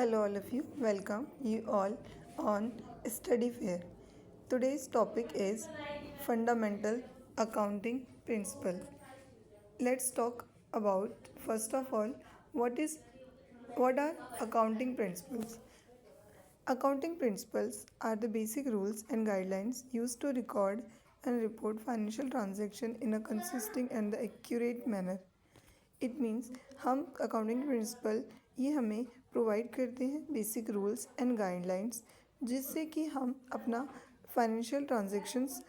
Hello, all of you. Welcome you all on Study Fair. Today's topic is Fundamental Accounting Principle. Let's talk about first of all what are accounting principles. Accounting principles are the basic rules and guidelines used to record and report financial transaction in a consistent and accurate manner. It means हम accounting principle ये हमें provide करते हैं basic rules and guidelines जिससे कि हम अपना financial transactions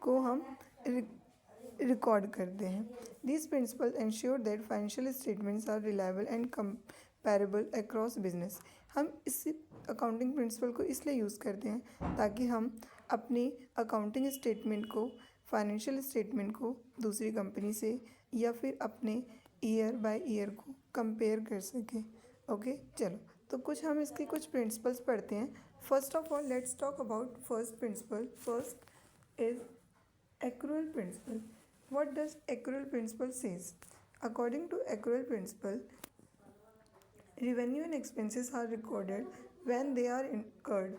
को हम रिकॉर्ड करते हैं. These principle ensure that financial statements are reliable and comparable across business. हम इस अकाउंटिंग प्रिंसिपल को इसलिए यूज़ करते हैं ताकि हम अपनी अकाउंटिंग स्टेटमेंट को फाइनेंशियल स्टेटमेंट को दूसरी कंपनी से या फिर अपने ईयर बाय ईयर को कंपेयर कर सकें. ओके चलो तो कुछ हम इसके कुछ प्रिंसिपल्स पढ़ते हैं. First of all let's talk about first principle. First is accrual principle. What does accrual principle says? According to accrual principle, revenue and expenses are recorded when they are incurred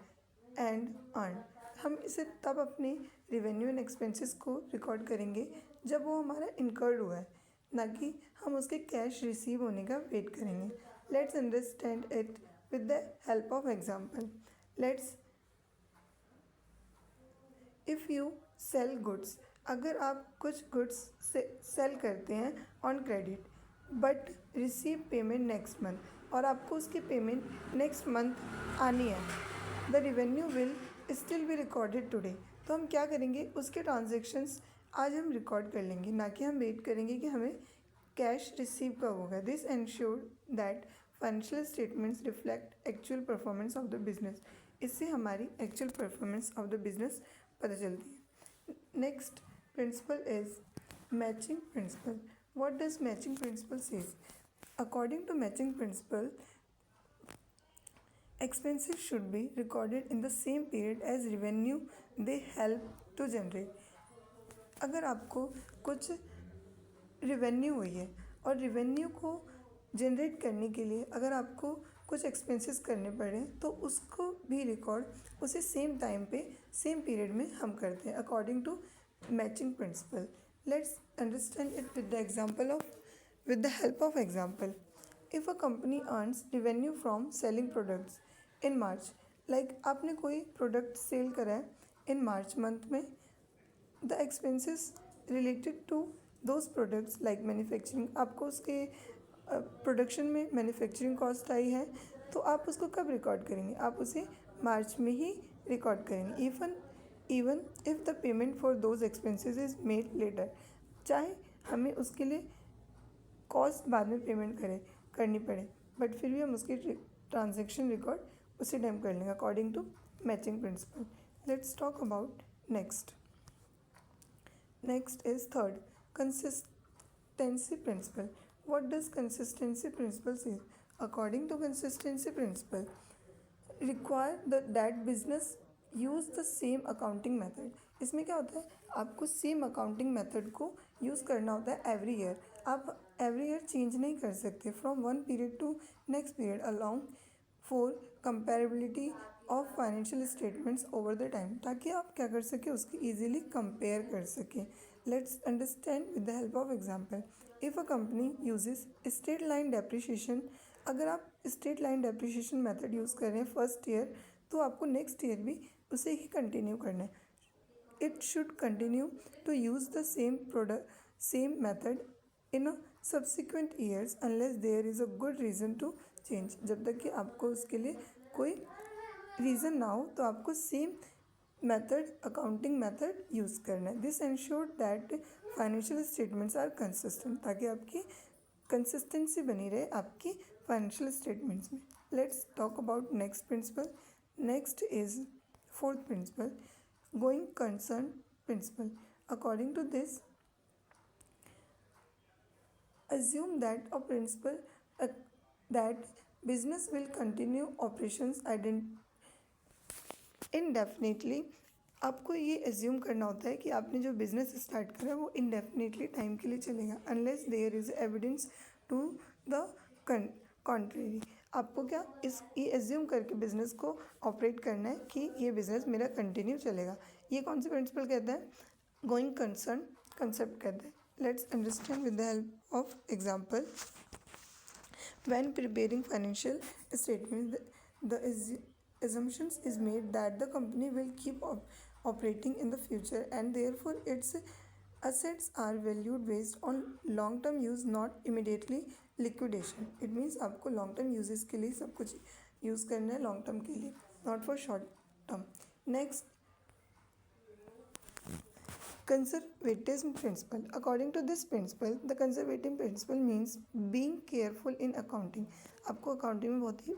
and earned. हम इसे तब अपने revenue and expenses को record करेंगे जब वो हमारा incurred हुआ है, ना कि हम उसके कैश रिसीव होने का वेट करेंगे. Let's understand it with the help of example. Let's if you sell goods, अगर आप कुछ गुड्स से सेल करते हैं on credit but receive payment next month और आपको उसकी पेमेंट नेक्स्ट मंथ आनी है, the revenue will still be recorded today. तो हम क्या करेंगे, उसके ट्रांजेक्शन्स आज हम रिकॉर्ड कर लेंगे, ना कि हम वेट करेंगे कि हमें कैश रिसीव कब होगा. This ensure that financial statements reflect actual performance of the business. इससे हमारी actual performance of the business पता चलती है. Next principle is matching principle. What does matching principle says? According to matching principle, expenses should be recorded in the same period as revenue they help to generate. अगर आपको कुछ revenue हुई है और revenue को जनरेट करने के लिए अगर आपको कुछ एक्सपेंसेस करने पड़े तो उसको भी रिकॉर्ड उसे सेम टाइम पे सेम पीरियड में हम करते हैं according to matching principle. Let's understand it with the example of with the help of example. If a company earns revenue from selling products in March, like आपने कोई product sale करा है in March month में, the expenses related to those products like manufacturing, आपको उसके production में manufacturing cost आई है तो आप उसको कब रिकॉर्ड करेंगे, आप उसे मार्च में ही रिकॉर्ड करेंगे. Even if the payment for those expenses is made later, चाहे हमें उसके लिए कॉस्ट बाद में पेमेंट करनी पड़े बट फिर भी हम उसकी ट्रांजेक्शन रिकॉर्ड उसी टाइम कर लेंगे according to matching principle. Let's talk about next is third consistency principle. What does consistency principle say? According to consistency principle, require that business use the same accounting method. इसमें क्या होता है, आपको same accounting method को use करना होता है every year. आप एवरी ईयर चेंज नहीं कर सकते from one period to next period allowing for comparability of financial statements over the time, ताकि आप क्या कर सकें, उसकी ईजिली कंपेयर कर सकें. Let's understand with the help of example. If a company uses straight line depreciation, अगर आप straight line depreciation method use कर रहे हैं फर्स्ट ईयर तो आपको नेक्स्ट ईयर भी उसे ही कंटिन्यू करना है. It should continue to use the same method in a subsequent years unless there is a good reason to change. जब तक कि आपको उसके लिए कोई रीज़न ना हो तो आपको same method accounting method use करना है. This ensure that financial statements are consistent, ताकि आपकी कंसिस्टेंसी बनी रहे आपकी फाइनेंशियल स्टेटमेंट्स में. Let's talk about next principle. Next is fourth principle, going concern principle. According to this, assume that a principle that business will continue operations indefinitely. आपको ये assume करना होता है कि आपने जो बिज़नेस स्टार्ट करा है वो इंडेफिनेटली टाइम के लिए चलेगा unless there is evidence to the contrary. आपको क्या ये एज्यूम करके बिजनेस को ऑपरेट करना है कि ये बिजनेस मेरा कंटिन्यू चलेगा। ये कौन सा प्रिंसिपल कहता है? गोइंग कंसर्न कंसेप्ट कहता है। Let's understand with the help of example. When preparing financial statements, the assumptions is made that the company will keep operating in the future and therefore its assets are valued based on long term use, not immediately liquidation. It means आपको long term uses के लिए सब कुछ use करना है long term के लिए, not for short term. Next, conservatism principle. According to this principle, the conservative principle means being careful in accounting. आपको accounting में बहुत ही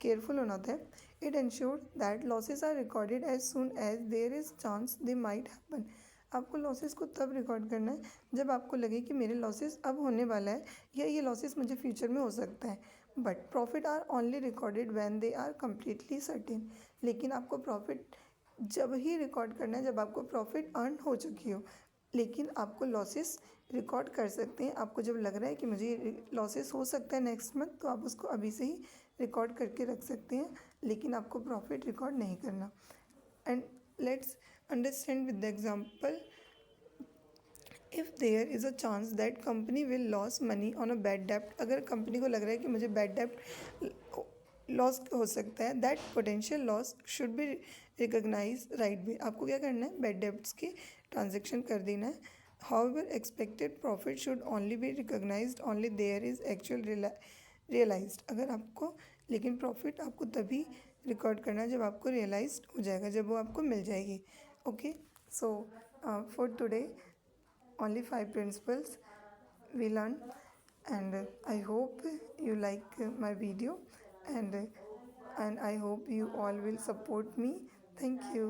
careful होना होता है. It ensures that losses are recorded as soon as there is chance they might happen. आपको losses को तब record करना है जब आपको लगे कि मेरे लॉसेस अब होने वाला है या ये लॉसेस मुझे फ्यूचर में हो सकता है. But profit are only recorded when they are completely certain. लेकिन आपको प्रॉफिट जब ही रिकॉर्ड करना है जब आपको प्रॉफिट अर्न हो चुकी हो. लेकिन आपको लॉसेस रिकॉर्ड कर सकते हैं. आपको जब लग रहा है कि मुझे लॉसेस हो सकता है नेक्स्ट मंथ, तो आप उसको अभी से ही रिकॉर्ड करके रख सकते हैं, लेकिन आपको प्रॉफिट रिकॉर्ड नहीं करना. And let's understand with the example. If there is a chance that company will loss money on a bad डेप्ट. अगर कंपनी को लग रहा है कि मुझे बैड डेप्ट लॉस हो सकता है, that potential loss should be recognize right way. आपको क्या करना है? बैड डेप्ट्स की ट्रांजेक्शन कर देना है. However expected profit should only be recognized only there is actual realized. अगर आपको लेकिन प्रॉफिट आपको तभी रिकॉर्ड करना है जब आपको रियलाइज्ड हो जाएगा, जब वो आपको मिल जाएगी. Okay, so for today only 5 principles we learned, and I hope you like my video, and I hope you all will support me. Thank you.